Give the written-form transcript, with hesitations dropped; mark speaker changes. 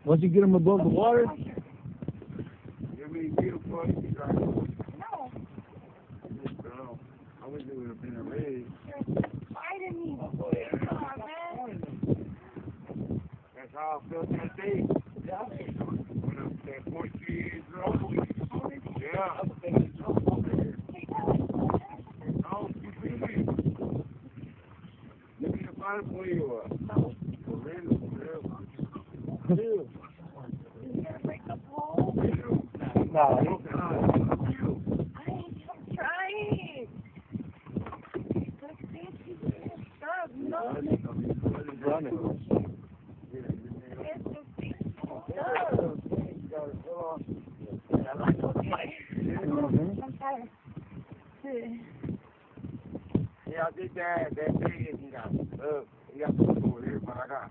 Speaker 1: Once you get them above the water.
Speaker 2: You mean beautiful?
Speaker 3: No.
Speaker 2: I wish it would have been a red.
Speaker 3: Fighting me. Come on, man.
Speaker 2: That's how I felt that day.
Speaker 3: Yeah.
Speaker 2: When I was that 14 years old. Yeah. Oh, you see me? Let me find for you. For real, for real.
Speaker 3: You gonna break the pole?
Speaker 1: Nah.
Speaker 3: I'm trying. Stop, no.
Speaker 1: Running.
Speaker 3: It's the big stuff. I'm tired.
Speaker 2: Yeah, I did that. That thing, he got the over here, but I got